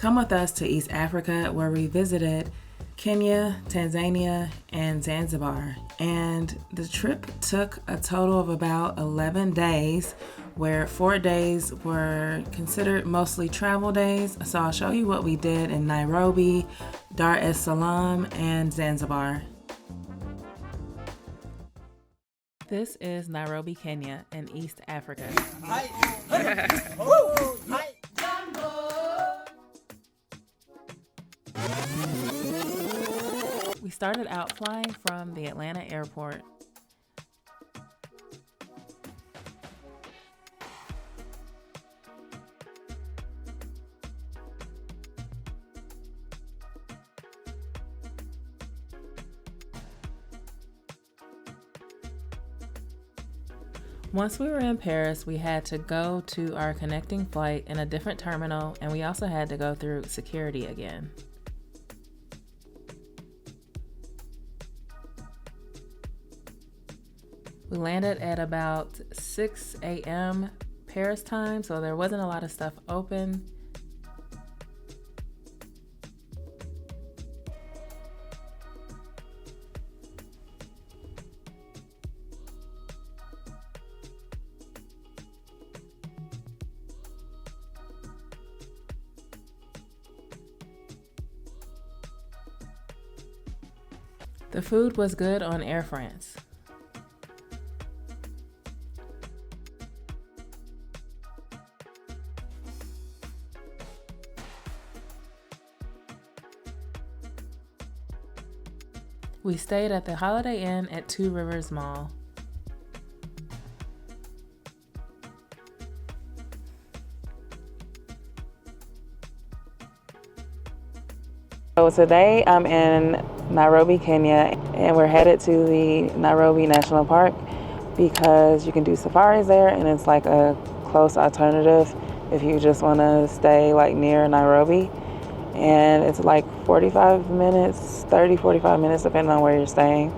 Come with us to East Africa, where we visited Kenya, Tanzania, and Zanzibar. And the trip took a total of about 11 days, where 4 days were considered mostly travel days. So I'll show you what we did in Nairobi, Dar es Salaam, and Zanzibar. This is Nairobi, Kenya, in East Africa. We started out flying from the Atlanta airport. Once we were in Paris, we had to go to our connecting flight in a different terminal, and we also had to go through security again. We landed at about 6 a.m. Paris time, so there wasn't a lot of stuff open. The food was good on Air France. We stayed at the Holiday Inn at Two Rivers Mall. So today I'm in Nairobi, Kenya, and we're headed to the Nairobi National Park because you can do safaris there, and it's like a close alternative if you just want to stay like near Nairobi. And it's like 45 minutes, 30, 45 minutes, depending on where you're staying.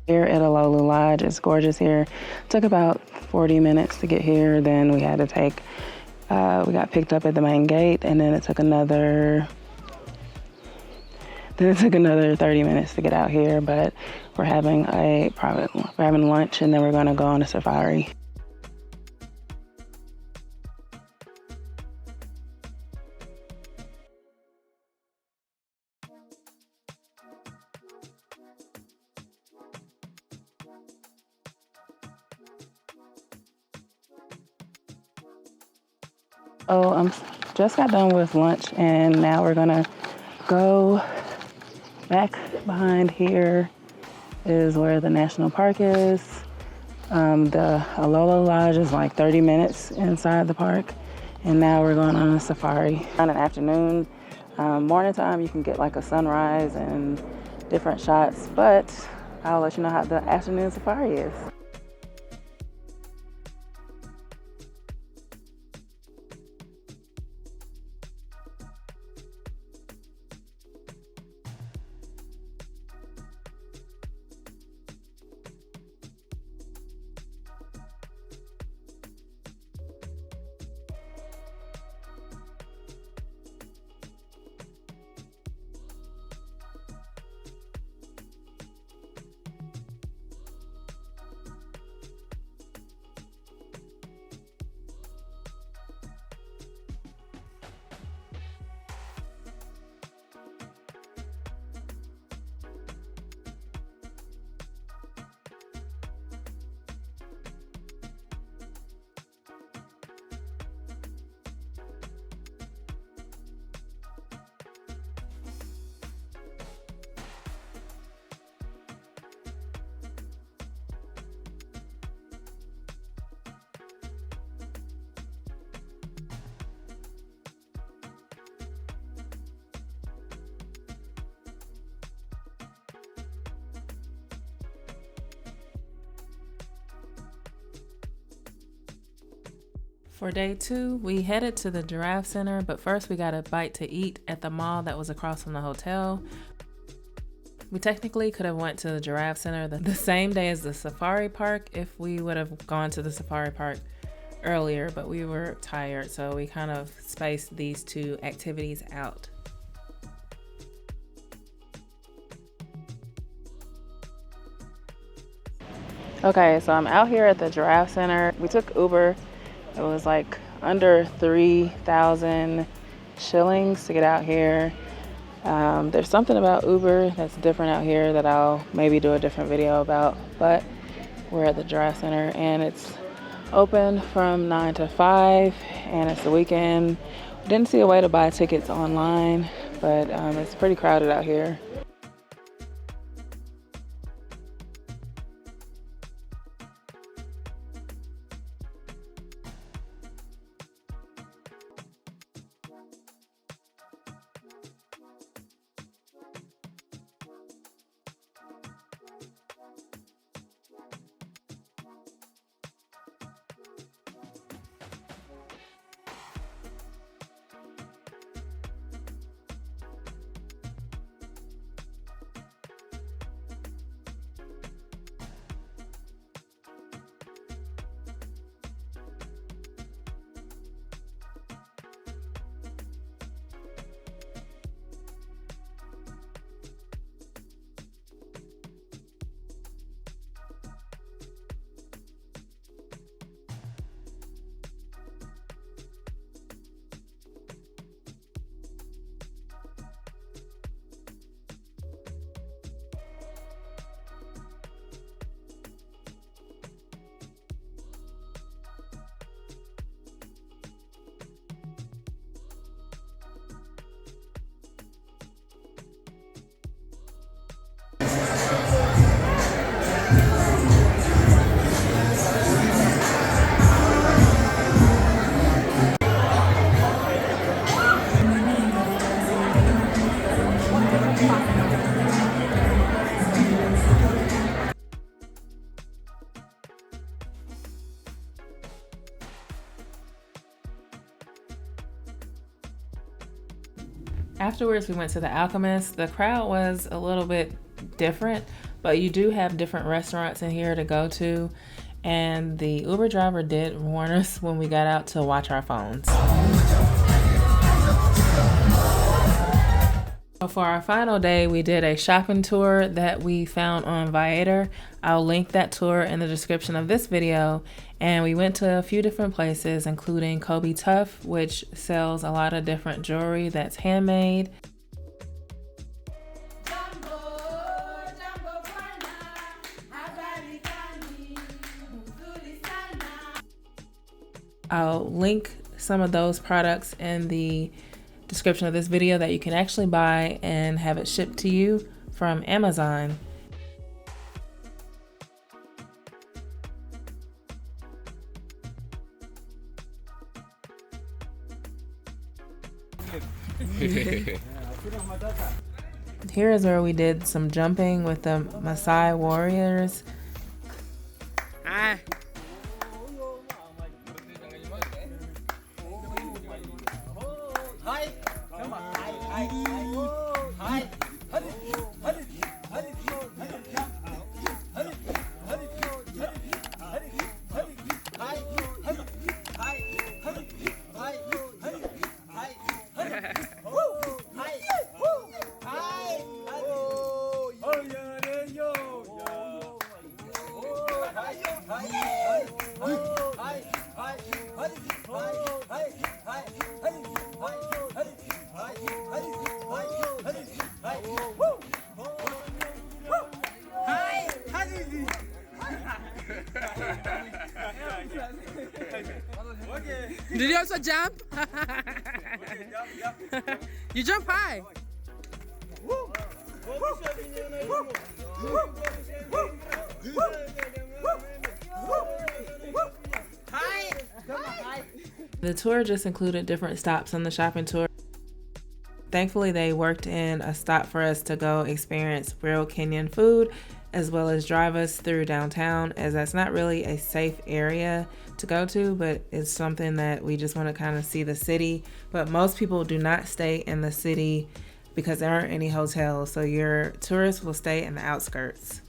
Here at Alolu Lodge, it's gorgeous here. Took about 40 minutes to get here. Then we had to take, we got picked up at the main gate, and then it took another 30 minutes to get out here. But we're having we're having lunch, and then we're gonna go on a safari. So just got done with lunch, and now we're gonna go back behind here is where the national park is. The Alolu Lodge is like 30 minutes inside the park, and now we're going on a safari. On an afternoon, morning time, you can get like a sunrise and different shots, but I'll let you know how the afternoon safari is. For day 2, we headed to the Giraffe Center, but first we got a bite to eat at the mall that was across from the hotel. We technically could have went to the Giraffe Center the same day as the safari park if we would have gone to the safari park earlier, but we were tired, so we kind of spaced these two activities out. Okay, so I'm out here at the Giraffe Center. We took Uber. It was like under 3,000 shillings to get out here. There's something about Uber that's different out here that I'll maybe do a different video about, but we're at the Giraffe Center and it's open from 9 to 5 and it's the weekend. We didn't see a way to buy tickets online, but it's pretty crowded out here. Afterwards, we went to the Alchemist. The crowd was a little bit different, but you do have different restaurants in here to go to. And the Uber driver did warn us when we got out to watch our phones. So for our final day, we did a shopping tour that we found on Viator. I'll link that tour in the description of this video. And we went to a few different places, including Kobe Tuff, which sells a lot of different jewelry that's handmade. I'll link some of those products in the description of this video that you can actually buy and have it shipped to you from Amazon. Here is where we did some jumping with the Maasai warriors. Did you also jump? You jump high. The tour just included different stops on the shopping tour. Thankfully, they worked in a stop for us to go experience real Kenyan food as well as drive us through downtown, as that's not really a safe area to go to, but it's something that we just want to kind of see the city. But most people do not stay in the city because there aren't any hotels, so your tourists will stay in the outskirts.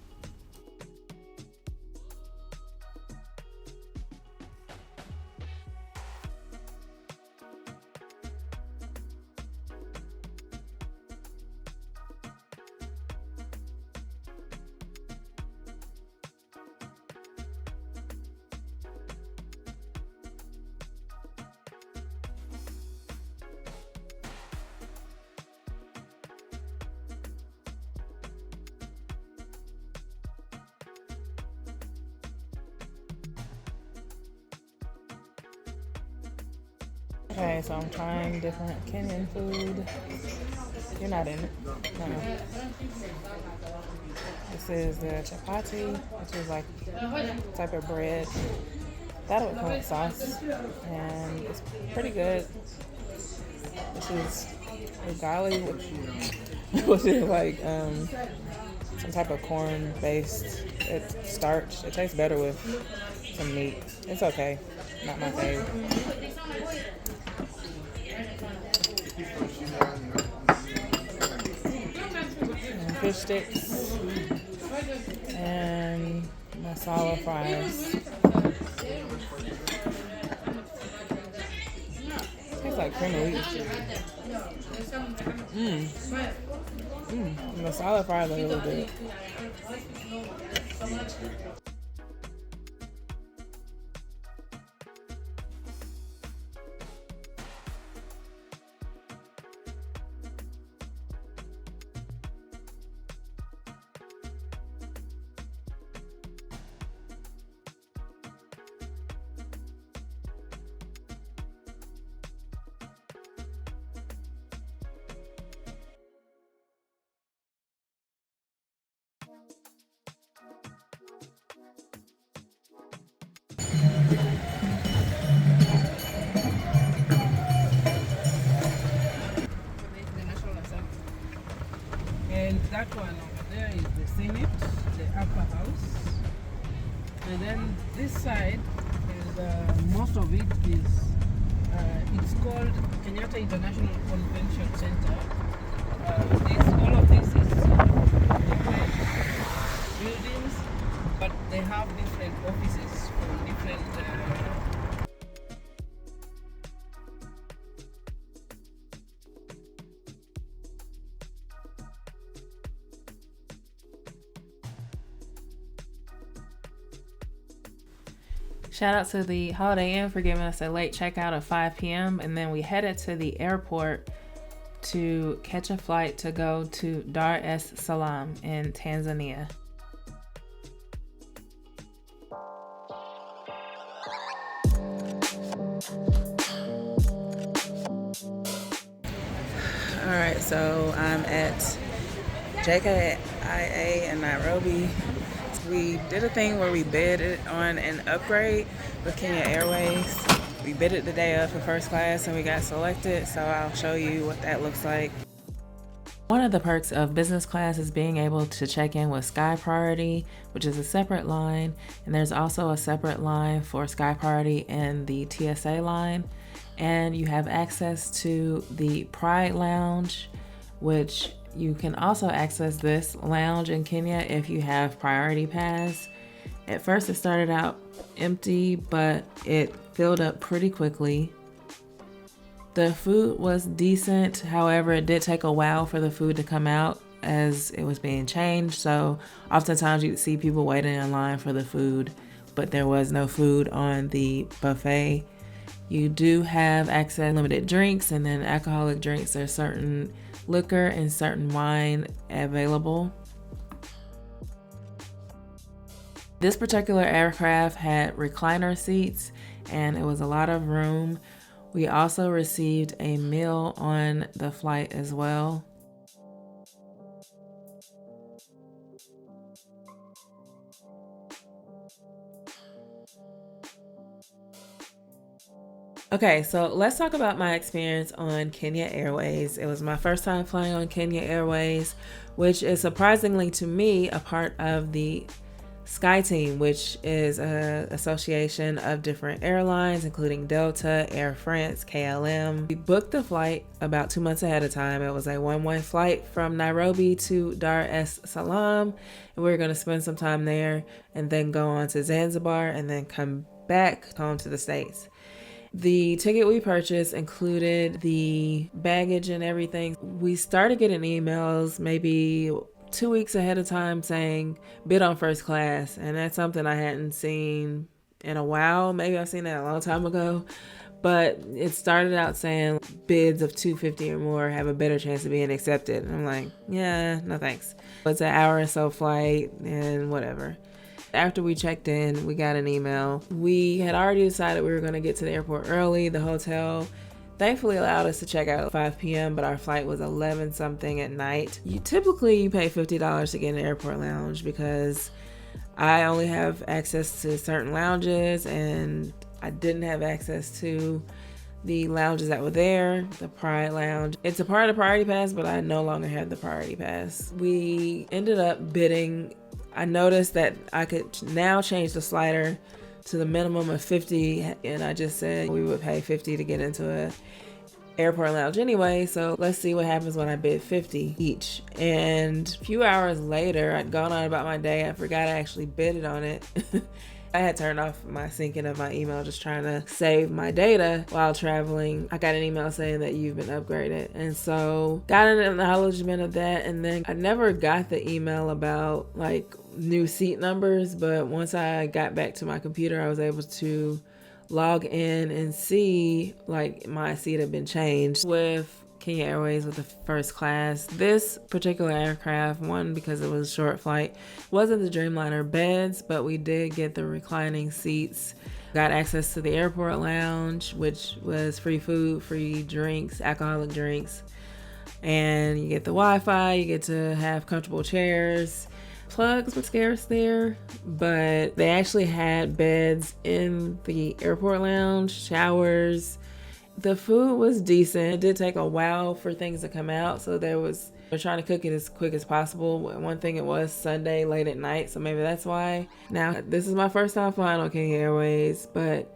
Okay, so I'm trying different Kenyan food. You're not in it. No. This is the chapati, which is like a type of bread. That'll come with sauce, and it's pretty good. This is ugali, which is like some type of corn-based starch. It tastes better with some meat. It's okay. Not my favorite. And fish sticks and masala fries. Tastes like cream of wheat. The masala fries are really good. And that one over there is the Senate, the upper house. And then this side is most of it is it's called Kenyatta International Convention Center. All of this is different buildings, but they have different offices for different. Shout out to the Holiday Inn for giving us a late checkout of 5 p.m. And then we headed to the airport to catch a flight to go to Dar es Salaam in Tanzania. Alright, so I'm at JKIA in Nairobi. We did a thing where we bid it on an upgrade with Kenya Airways. We bid it the day of for first class and we got selected, so I'll show you what that looks like. One of the perks of business class is being able to check in with Sky Priority, which is a separate line, and there's also a separate line for Sky Priority and the TSA line. And you have access to the Pride Lounge, which you can also access this lounge in Kenya if you have Priority Pass. At first it started out empty, but it filled up pretty quickly. The food was decent, however, it did take a while for the food to come out as it was being changed, so oftentimes you'd see people waiting in line for the food, but there was no food on the buffet. You do have access to limited drinks and then alcoholic drinks. There's certain liquor and certain wine available. This particular aircraft had recliner seats and it was a lot of room. We also received a meal on the flight as well. Okay, so let's talk about my experience on Kenya Airways. It was my first time flying on Kenya Airways, which is surprisingly to me a part of the Sky Team, which is an association of different airlines, including Delta, Air France, KLM. We booked the flight about 2 months ahead of time. It was a one-way flight from Nairobi to Dar es Salaam, and we were going to spend some time there and then go on to Zanzibar and then come back home to the States. The ticket we purchased included the baggage and everything. We started getting emails maybe 2 weeks ahead of time saying bid on first class, and that's something I hadn't seen in a while. Maybe I've seen that a long time ago, but it started out saying bids of $250 or more have a better chance of being accepted. And I'm like, yeah, no thanks. It's an hour or so flight and whatever. After we checked in, we got an email. We had already decided we were going to get to the airport early. The hotel thankfully allowed us to check out at 5 p.m., but our flight was 11 something at night. You typically pay $50 to get in the airport lounge because I only have access to certain lounges and I didn't have access to the lounges that were there. The Pride Lounge, it's a part of the Priority Pass, but I no longer had the Priority Pass. We ended up bidding. I noticed that I could now change the slider to the minimum of 50, and I just said we would pay 50 to get into a airport lounge anyway, so let's see what happens when I bid 50 each. And a few hours later, I'd gone on about my day. I forgot I actually bidded on it. I had turned off my syncing of my email, just trying to save my data while traveling. I got an email saying that you've been upgraded. And so got an acknowledgement of that. And then I never got the email about like new seat numbers. But once I got back to my computer, I was able to log in and see like my seat had been changed with Kenya Airways with the first class. This particular aircraft, one, because it was a short flight, wasn't the Dreamliner beds, but we did get the reclining seats. Got access to the airport lounge, which was free food, free drinks, alcoholic drinks, and you get the Wi-Fi, you get to have comfortable chairs. Plugs were scarce there, but they actually had beds in the airport lounge, showers. The food was decent. It did take a while for things to come out, so they're trying to cook it as quick as possible. One thing, it was Sunday late at night, so maybe that's why. Now, this is my first time flying on Kenya Airways, but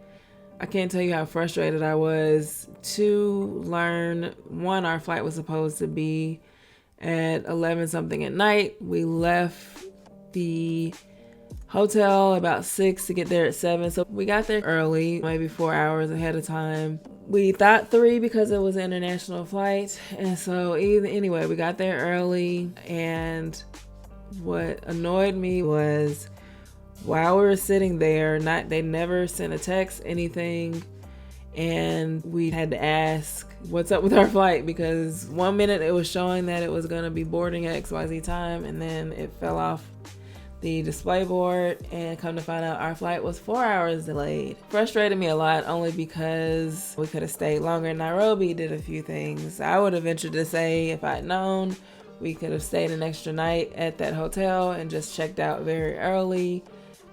I can't tell you how frustrated I was to learn, one, our flight was supposed to be at 11 something at night. We left the hotel about 6 to get there at 7, so we got there early, maybe 4 hours ahead of time. We thought 3 because it was an international flight, and so anyway, we got there early, and what annoyed me was while we were sitting there, they never sent a text, anything, and we had to ask what's up with our flight, because 1 minute it was showing that it was going to be boarding at XYZ time, and then it fell off the display board, and come to find out our flight was 4 hours delayed. Frustrated me a lot, only because we could have stayed longer in Nairobi, did a few things. I would have ventured to say, if I'd known, we could have stayed an extra night at that hotel and just checked out very early,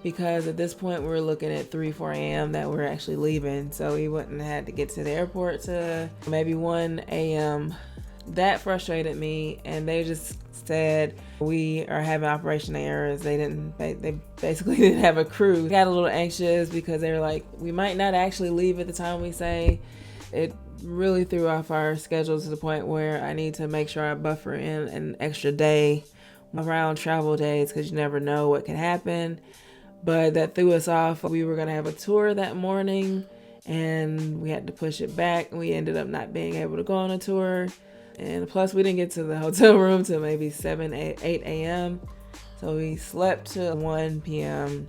because at this point we were looking at 4 a.m. that we're actually leaving, so we wouldn't have had to get to the airport to maybe 1 a.m. That frustrated me, and they just said we are having operation errors. They basically didn't have a crew. Got a little anxious because they were like, we might not actually leave at the time we say. It really threw off our schedule to the point where I need to make sure I buffer in an extra day around travel days, because you never know what can happen. But that threw us off. We were going to have a tour that morning, and we had to push it back. We ended up not being able to go on a tour. And plus, we didn't get to the hotel room till maybe 8 a.m. So we slept till 1 p.m.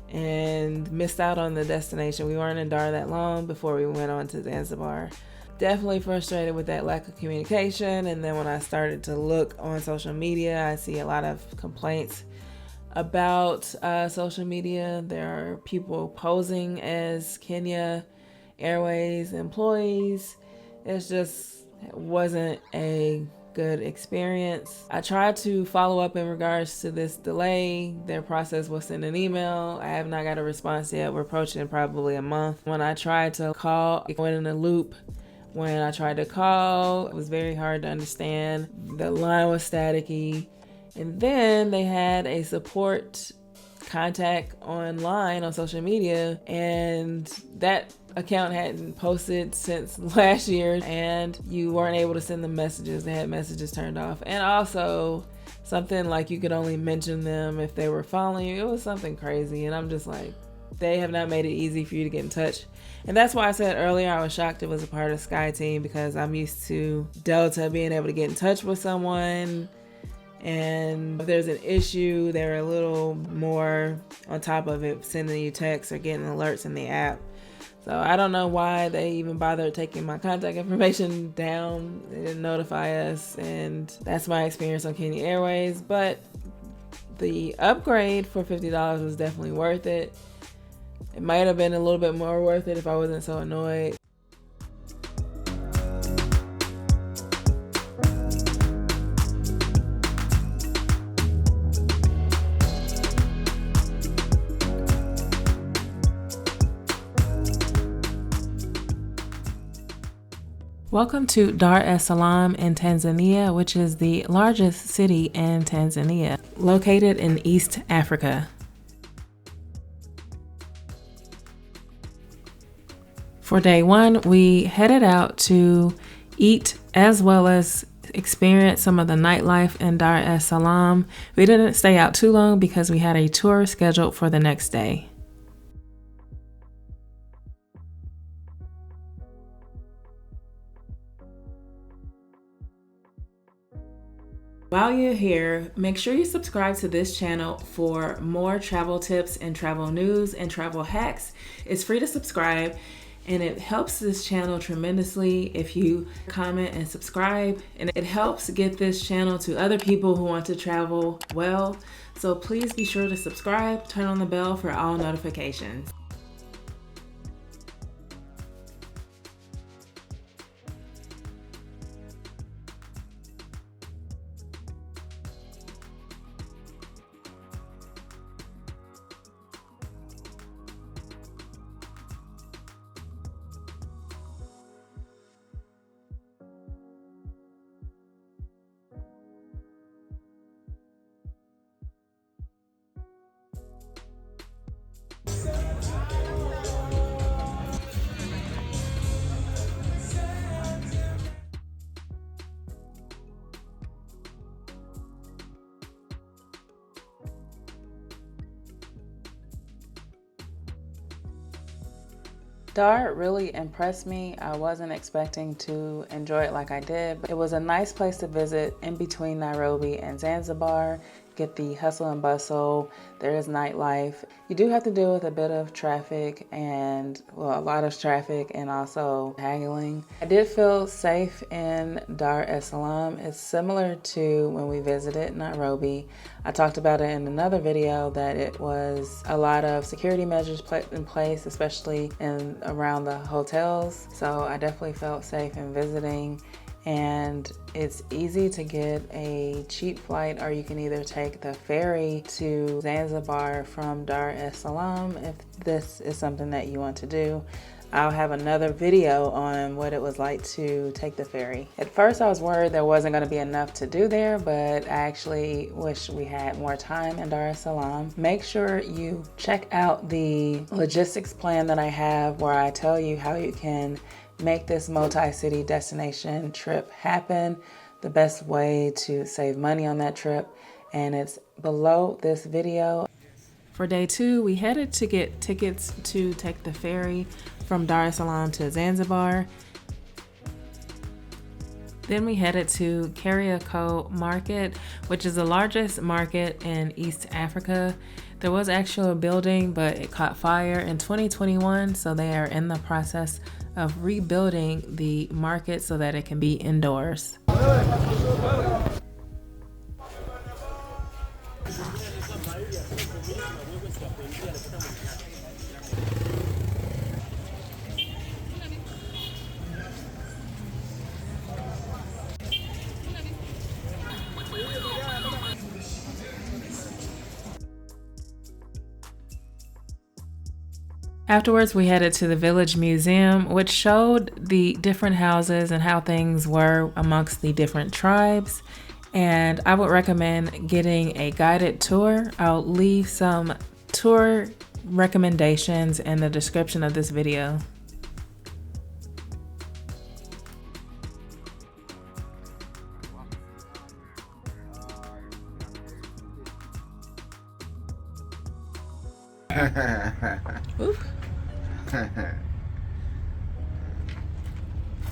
and missed out on the destination. We weren't in Dar that long before we went on to Zanzibar. Definitely frustrated with that lack of communication. And then when I started to look on social media, I see a lot of complaints about social media. There are people posing as Kenya Airways employees. It wasn't a good experience. I tried to follow up in regards to this delay. Their process was send an email. I have not got a response yet. We're approaching probably a month. When I tried to call, it went in a loop. When I tried to call, it was very hard to understand. The line was staticky. And then they had a support contact online on social media, and that account hadn't posted since last year, and you weren't able to send them messages. They had messages turned off, and also something like you could only mention them if they were following you. It was something crazy, and I'm just like, they have not made it easy for you to get in touch. And that's why I said earlier I was shocked it was a part of Sky Team, because I'm used to Delta being able to get in touch with someone, and if there's an issue, they're a little more on top of it, sending you texts or getting alerts in the app. So I don't know why they even bothered taking my contact information down. They didn't notify us, and that's my experience on Kenya Airways. But the upgrade for $50 was definitely worth it. It might have been a little bit more worth it if I wasn't so annoyed. Welcome to Dar es Salaam in Tanzania, which is the largest city in Tanzania, located in East Africa. For day one, we headed out to eat as well as experience some of the nightlife in Dar es Salaam. We didn't stay out too long because we had a tour scheduled for the next day. While you're here, make sure you subscribe to this channel for more travel tips and travel news and travel hacks. It's free to subscribe, and it helps this channel tremendously if you comment and subscribe, and it helps get this channel to other people who want to travel well. So please be sure to subscribe, turn on the bell for all notifications. Dar really impressed me. I wasn't expecting to enjoy it like I did, but it was a nice place to visit in between Nairobi and Zanzibar. Get the hustle and bustle. There is nightlife. You do have to deal with a bit of traffic and, well, a lot of traffic and also haggling. I did feel safe in Dar es Salaam. It's similar to when we visited Nairobi. I talked about it in another video that it was a lot of security measures put in place, especially in around the hotels. So I definitely felt safe in visiting. And it's easy to get a cheap flight, or you can either take the ferry to Zanzibar from Dar es Salaam if this is something that you want to do. I'll have another video on what it was like to take the ferry. At first I was worried there wasn't going to be enough to do there, but I actually wish we had more time in Dar es Salaam. Make sure you check out the logistics plan that I have, where I tell you how you can make this multi-city destination trip happen, the best way to save money on that trip, and it's below this video. For day two, we headed to get tickets to take the ferry from Dar es Salaam to Zanzibar. Then we headed to Kariakoo Market, which is the largest market in East Africa. There was actually a building, but it caught fire in 2021, so they are in the process of rebuilding the market so that it can be indoors. Afterwards, we headed to the Village Museum, which showed the different houses and how things were amongst the different tribes. And I would recommend getting a guided tour. I'll leave some tour recommendations in the description of this video.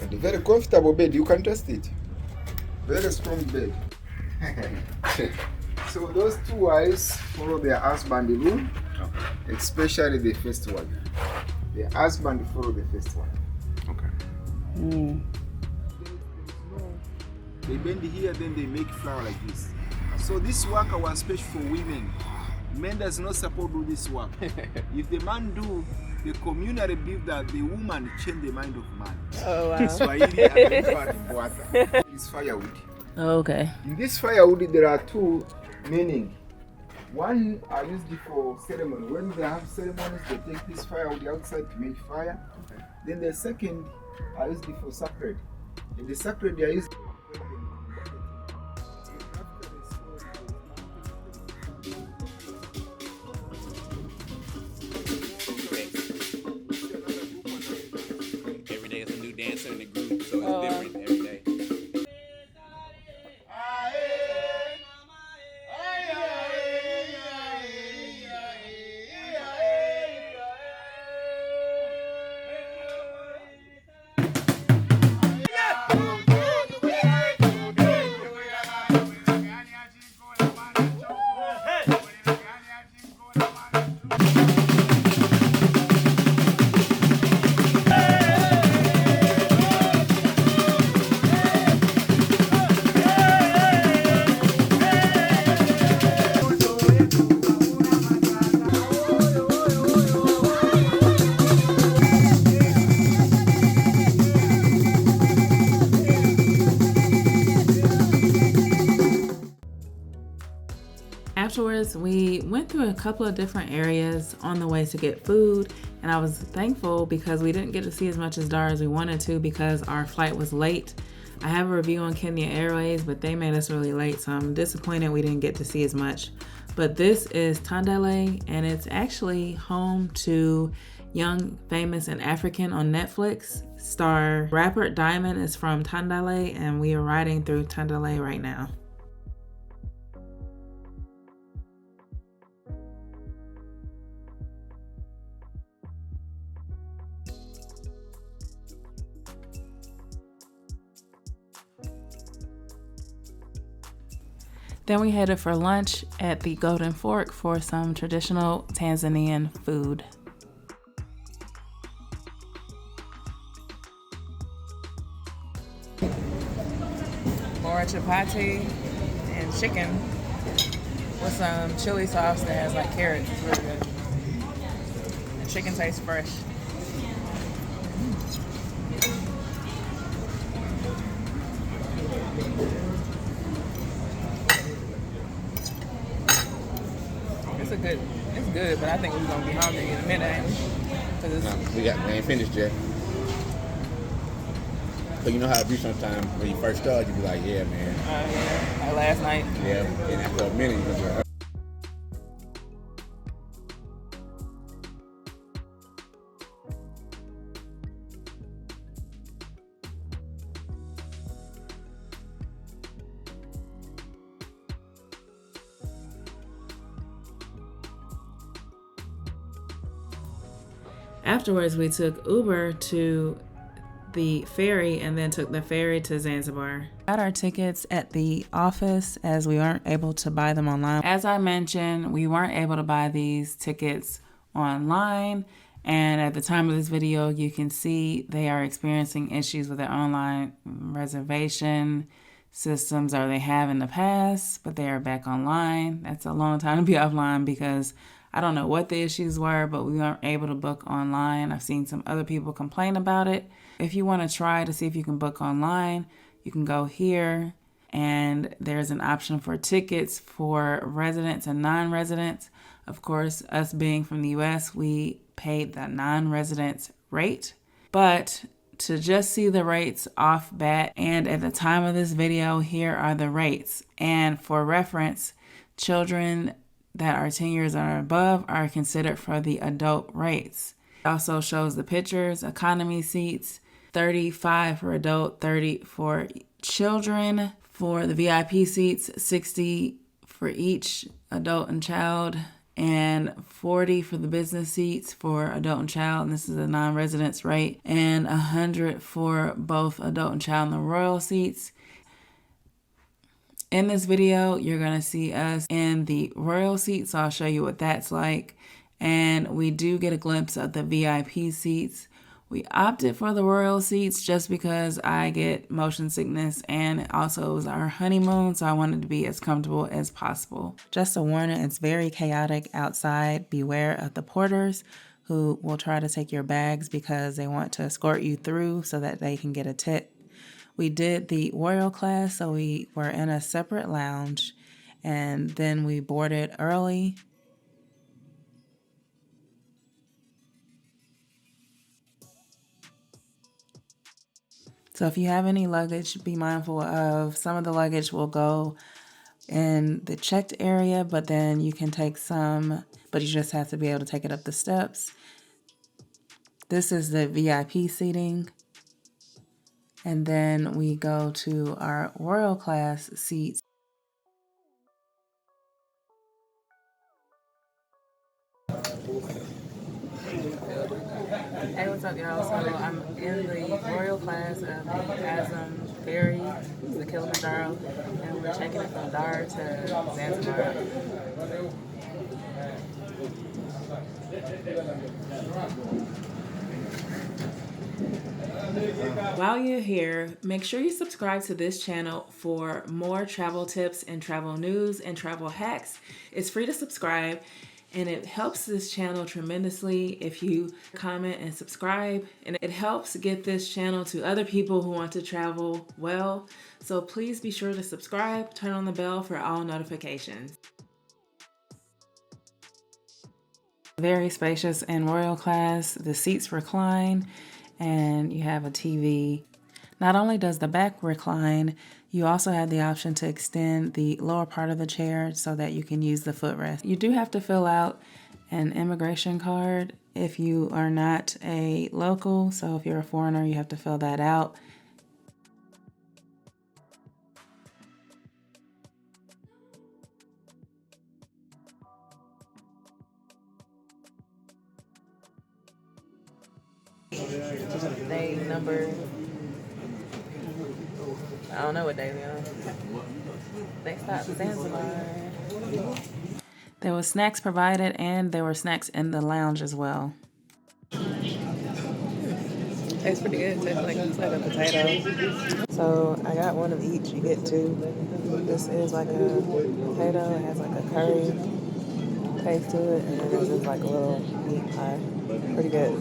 And a very comfortable bed, you can trust it. Very strong bed. So those two wives follow their husband room, especially the first one. The husband follow the first one. Mm. They bend here, then they make flower like this. So this work was special for women. Men does not support do this work. If the man do, the community believe that the woman change the mind of man. Oh wow. Swahili and water. It's firewood. Okay. In this firewood, there are two meanings. One are used for ceremony. When they have ceremonies, they take this firewood outside to make fire. Okay. Then the second are used for sacred. In the sacred, they are used. Every day is a new dancer in the group, so it's different every day. Afterwards, we went through a couple of different areas on the way to get food, and I was thankful because we didn't get to see as much as Dar as we wanted to because our flight was late. I have a review on Kenya Airways, but they made us really late, so I'm disappointed we didn't get to see as much. But this is Tandale, and it's actually home to Young, Famous, and African on Netflix. Star rapper Diamond is from Tandale, and we are riding through Tandale right now. Then we headed for lunch at the Golden Fork for some traditional Tanzanian food. More chapati and chicken with some chili sauce that has like carrots. It's really good. The chicken tastes fresh. It's good, but I think we're gonna be hungry in a minute, ain't we? We ain't finished yet. So you know how it be sometimes when you first start, you be like, yeah, man. Yeah, like last night. Yeah, and after a minute, you're like, Afterwards, we took Uber to the ferry and then took the ferry to Zanzibar. Got our tickets at the office as we weren't able to buy them online. As I mentioned, we weren't able to buy these tickets online, and at the time of this video, you can see they are experiencing issues with their online reservation systems, or they have in the past, but they are back online. That's a long time to be offline because I don't know what the issues were, but we weren't able to book online. I've seen some other people complain about it. If you want to try to see if you can book online, you can go here, and there's an option for tickets for residents and non-residents. Of course, us being from the US, we paid the non-residents rate. But to just see the rates off bat and at the time of this video, here are the rates. And for reference, children that are 10 years or above are considered for the adult rates. It also shows the pictures, economy seats, $35 for adult, $30 for children. For the VIP seats, $60 for each adult and child, and $40 for the business seats for adult and child, and this is a non-residence rate, and $100 for both adult and child in the royal seats. In this video, you're gonna see us in the royal seats, so I'll show you what that's like. And we do get a glimpse of the VIP seats. We opted for the royal seats just because I get motion sickness, and also it was our honeymoon, so I wanted to be as comfortable as possible. Just a warning, it's very chaotic outside. Beware of the porters who will try to take your bags because they want to escort you through so that they can get a tip. We did the royal class, so we were in a separate lounge, and then we boarded early. So if you have any luggage, be mindful of some of the luggage will go in the checked area, but then you can take some, but you just have to be able to take it up the steps. This is the VIP seating. And then we go to our royal class seats. Hey, what's up, y'all? So I'm in the royal class of the Ferry, the Kilimanjaro, and we're checking it from Dar to Zanzibar. While you're here, make sure you subscribe to this channel for more travel tips and travel news and travel hacks. It's free to subscribe. And it helps this channel tremendously if you comment and subscribe. And it helps get this channel to other people who want to travel well. So please be sure to subscribe, turn on the bell for all notifications. Very spacious and royal class. The seats recline and you have a TV. Not only does the back recline, you also have the option to extend the lower part of the chair so that you can use the footrest. You do have to fill out an immigration card if you are not a local. So if you're a foreigner, you have to fill that out. Day number, I don't know what day we're on. Next stop, Zanzibar. There was snacks provided, and there were snacks in the lounge as well. Tastes pretty good. It's like a potato. So I got one of each. You get two. This is like a potato. It has like a curry taste to it, and then this is like a little meat pie. Pretty good.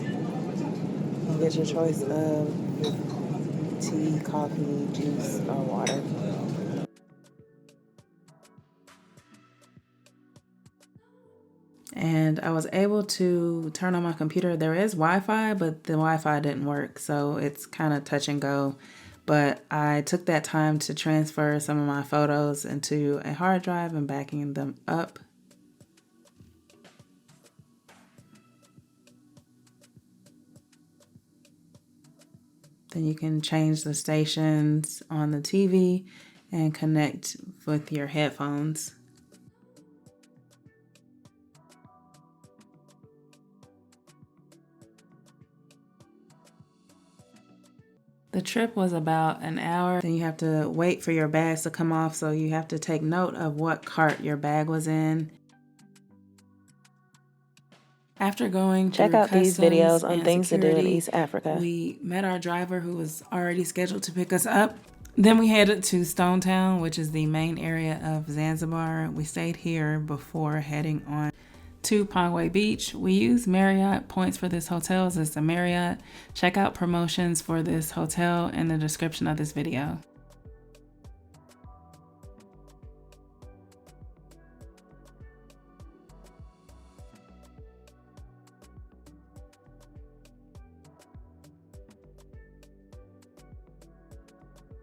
You get your choice of tea, coffee, juice, or water. And I was able to turn on my computer. There is Wi-Fi, but the Wi-Fi didn't work, so it's kind of touch and go. But I took that time to transfer some of my photos into a hard drive and backing them up. Then you can change the stations on the TV and connect with your headphones. The trip was about an hour. Then you have to wait for your bags to come off, so you have to take note of what cart your bag was in. After going Check through out these customs videos on and things to do in security, East Africa. We met our driver who was already scheduled to pick us up. Then we headed to Stonetown, which is the main area of Zanzibar. We stayed here before heading on to Pongwe Beach. We use Marriott points for this hotel. It's the Marriott. Check out promotions for this hotel in the description of this video.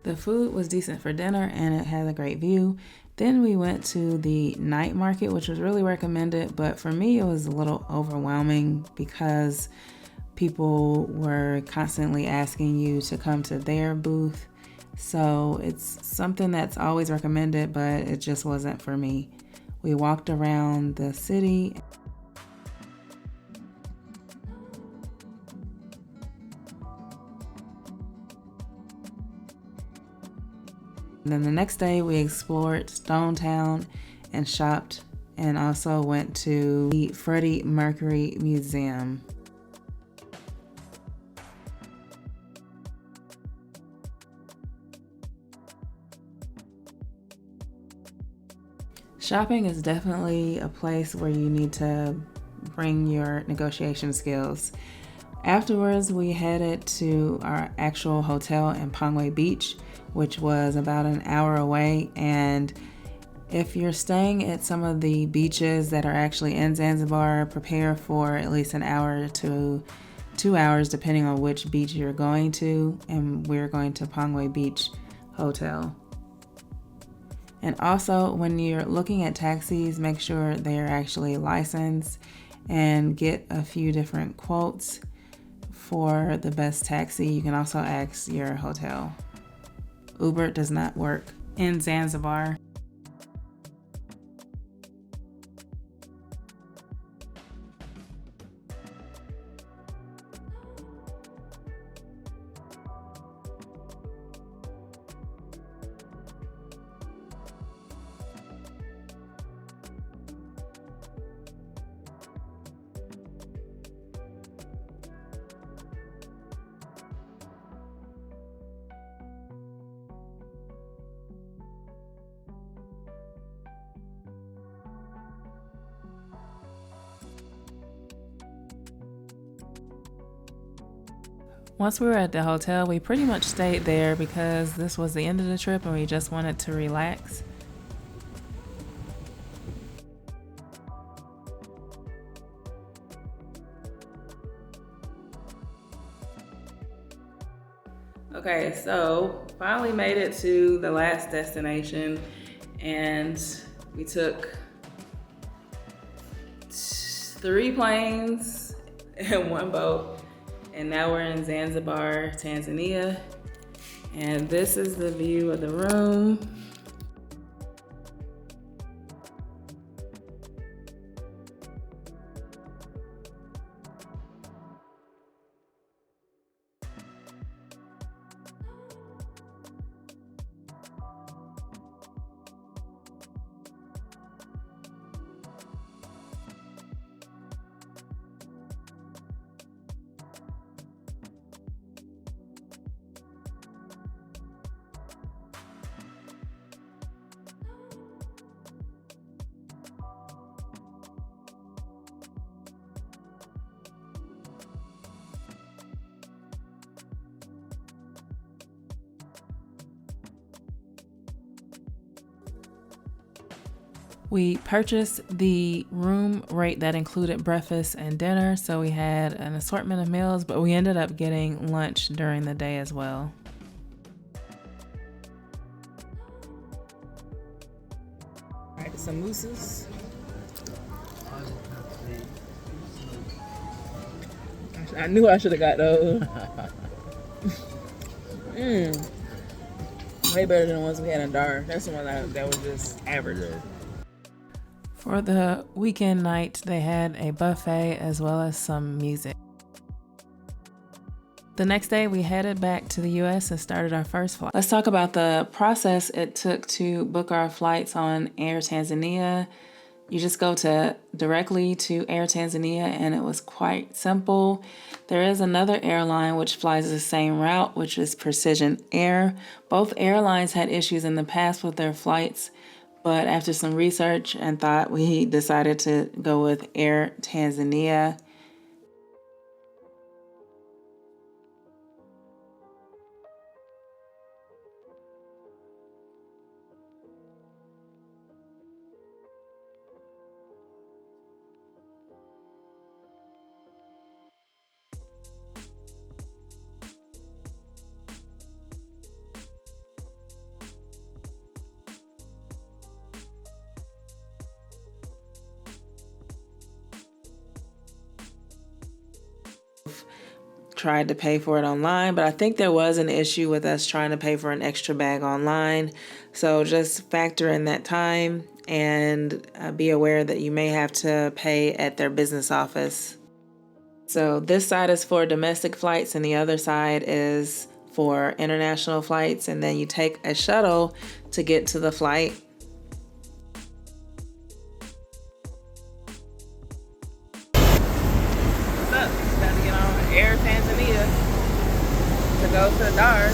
The food was decent for dinner and it had a great view. Then we went to the night market, which was really recommended, but for me it was a little overwhelming because people were constantly asking you to come to their booth. So it's something that's always recommended, but it just wasn't for me. We walked around the city. And then the next day we explored Stonetown and shopped, and also went to the Freddie Mercury Museum. Shopping is definitely a place where you need to bring your negotiation skills. Afterwards, we headed to our actual hotel in Pangwe Beach, which was about an hour away. And if you're staying at some of the beaches that are actually in Zanzibar, prepare for at least an hour to 2 hours, depending on which beach you're going to. And we're going to Pangwe Beach Hotel. And also, when you're looking at taxis, make sure they're actually licensed and get a few different quotes for the best taxi. You can also ask your hotel. Uber does not work in Zanzibar. Once we were at the hotel, we pretty much stayed there because this was the end of the trip and we just wanted to relax. Okay, so finally made it to the last destination, and we took 3 planes and 1 boat. And now we're in Zanzibar, Tanzania. And this is the view of the room. We purchased the room rate that included breakfast and dinner, so we had an assortment of meals, but we ended up getting lunch during the day as well. All right, samosas. I knew I should have got those. Way better than the ones we had in Dar. That's the one that was just average. For the weekend night, they had a buffet as well as some music. The next day, we headed back to the US and started our first flight. Let's talk about the process it took to book our flights on Air Tanzania. You just go directly to Air Tanzania, and it was quite simple. There is another airline which flies the same route, which is Precision Air. Both airlines had issues in the past with their flights, but after some research and thought, we decided to go with Air Tanzania. tried to pay for it online, but I think there was an issue with us trying to pay for an extra bag online. So just factor in that time and be aware that you may have to pay at their business office. So this side is for domestic flights and the other side is for international flights, and then you take a shuttle to get to the flight. What's up? Got to get on Air Tanzania to go to Dar.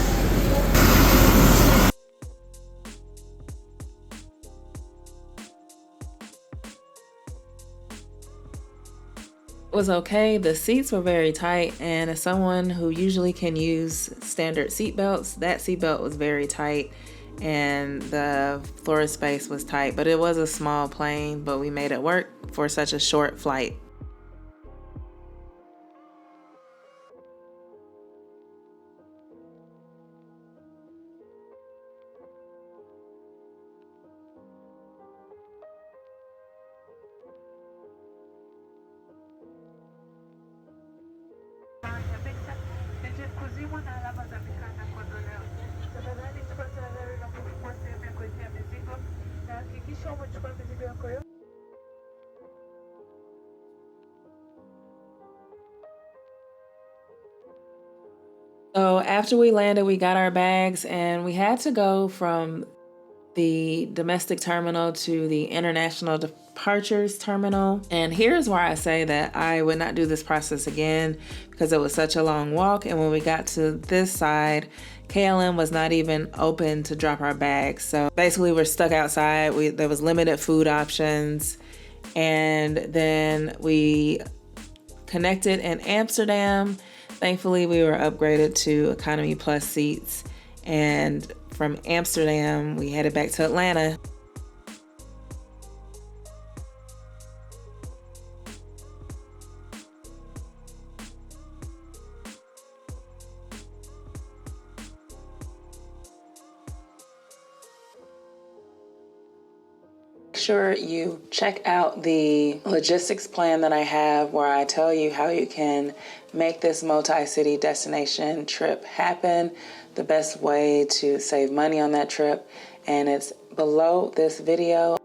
It was okay. The seats were very tight, and as someone who usually can use standard seat belts, that seat belt was very tight and the floor space was tight, but it was a small plane, but we made it work for such a short flight. So after we landed, we got our bags and we had to go from the domestic terminal to the international departures terminal. And here's where I say that I would not do this process again because it was such a long walk. And when we got to this side, KLM was not even open to drop our bags. So basically we're stuck outside. There was limited food options. And then we connected in Amsterdam. Thankfully, we were upgraded to Economy Plus seats, and from Amsterdam, we headed back to Atlanta. Sure you check out the logistics plan that I have where I tell you how you can make this multi-city destination trip happen, the best way to save money on that trip, and it's below this video.